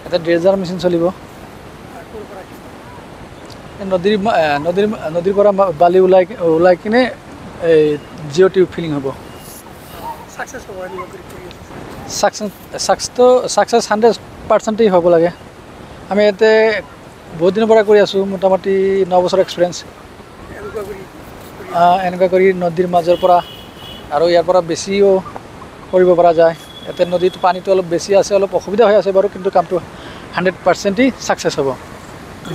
এটা dredger machine চলিব নদীৰ পৰা বালি ওলাই কিনে এই জিঅ' টিউব ফিলিং হ'ব ছাকচেছ 100% হ'ব লাগে আমি ইয়াতে বহুত দিনৰ পৰা কৰি আছোঁ মোটামুটি 9 বছৰ এক্সপিৰিয়েঞ্চ এনেকুৱা কৰি নদীৰ মাজৰ পৰা আৰু ইয়াৰ পৰা বেছিও কৰিব পৰা যায় ইয়াতে নদীত পানীটো অলপ বেছি আছে অলপ অসুবিধা হৈ আছে বাৰু কিন্তু কামটো 100% ছাকচেছ হ'ব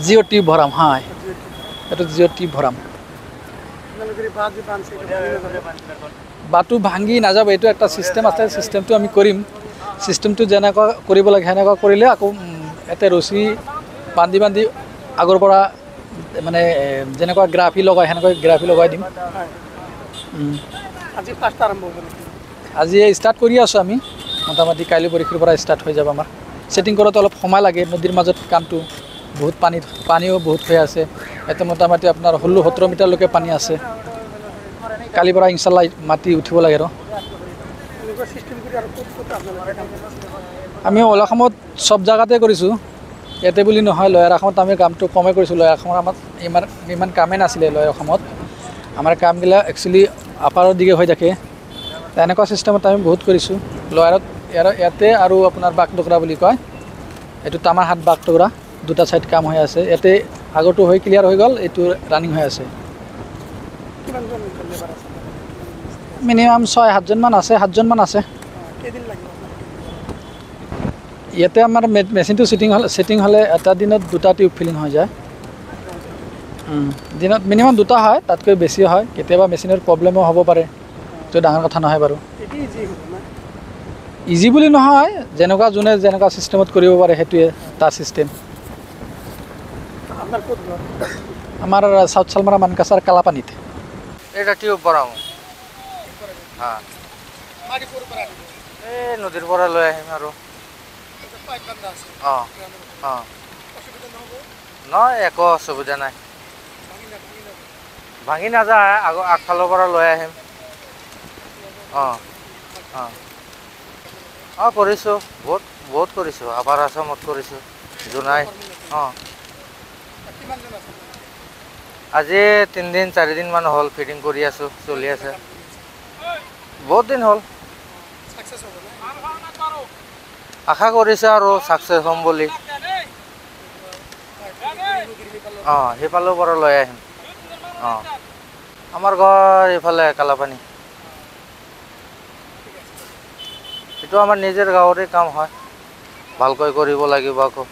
জিঅ' টিউব ভৰাম হয় এইটো জিঅ' টিউব ভৰাম বাটু ভাঙি নাযাব এইটো একটা সিস্টেম আছে সিস্টেমটো আমি কৰিম সিস্টেমটো যেনেকুৱা কৰিব লাগে সেনেকুৱা কৰিলে আকৌ এতে ৰছী বান্ধি আগৰ পৰা মানে যেনেকুৱা গ্ৰাফি লগাই সেনেকৈ গ্ৰাফি লগাই দিম আজি ফাৰ্ষ্ট আৰম্ভ হ'ব আজি ষ্টাৰ্ট কৰি আছোঁ আমি মোটামুটি কাইলৈ পৰীক্ষাৰ পৰা ষ্টাৰ্ট হৈ যাব আমাৰ ছেটিং কৰোঁতে অলপ সময় লাগে নদীৰ মাজত কামটো বহুত পানীও বহুত হৈ আছে ইয়াতে মোটামুটি আপোনাৰ 16-17 মিটাৰলৈকে পানী আছে কালিৰ পৰা ইনশাল্লাহ মাটি উঠিব লাগে আৰু আমি ওলাখামত সব জায়গাতে কৰিছোঁ ইয়াতে বুলি নহয় লয়াৰ অসমত আমি কামটো কমে কৰিছোঁ লয়াৰ অসমত আমাৰ ইমান কামেই নাছিলে লয়াৰ অসমত আমাৰ কামবিলাক একচুৱেলি আপাৰৰ দিকে হৈ থাকে এনেকুৱা চিষ্টেমত আমি বহুত কৰিছোঁ লয়াৰত ইয়াতে আৰু আপোনাৰ বাগডোগৰা বুলি কয় এইটো তামাৰ হাট বাগডোগৰা দুটা সাইড কাম হৈ আছে ইয়াতে আগৰটো হৈ ক্লিয়াৰ হৈ গ'ল এইটো ৰানিং হৈ আছে মিনিমাম 6-7জন মান আছে 7জন মান আছে ইয়াতে আমাৰ মেচিনটো ছেটিং হ'লে এটা দিনত 2টা টিউব ফিলিং হৈ যায় দিনত মিনিমাম 2টা হয় তাতকৈ বেছি হয় কেতিয়াবা মেচিনৰ প্ৰব্লেমো হ'ব পাৰে এইটো ডাঙৰ কথা নহয় বাৰু ইজি বুলি নহয় যেনেকুৱা যোনে যেনেকুৱা চিষ্টেমত কৰিব পাৰে সেইটোৱে তাৰ চিষ্টেম আমাৰ সাউথ সালমাৰা মানকাছাৰ কালাপানীত এটা টিউব ভৰাম এই নদীৰ পৰা লৈ আহিম আৰু নহয় একো অসুবিধা নাই ভাঙি নাযায় আগফালৰ পৰা লৈ আহিম কৰিছোঁ বহুত কৰিছোঁ আপাৰ আছামত কৰিছোঁ জোনাই আজি 3-4 মান হ'ল ফিটিং কৰি আছোঁ চলি আছে বহুত দিন হ'ল আশা কৰিছোঁ আৰু ছাকচেছ হ'ম বুলি সেইফালৰ পৰা লৈ আহিম আমাৰ ঘৰ এইফালে কালাপানী এইটো আমাৰ নিজৰ গাঁৱৰে কাম হয় ভালকৈ কৰিব লাগিব আকৌ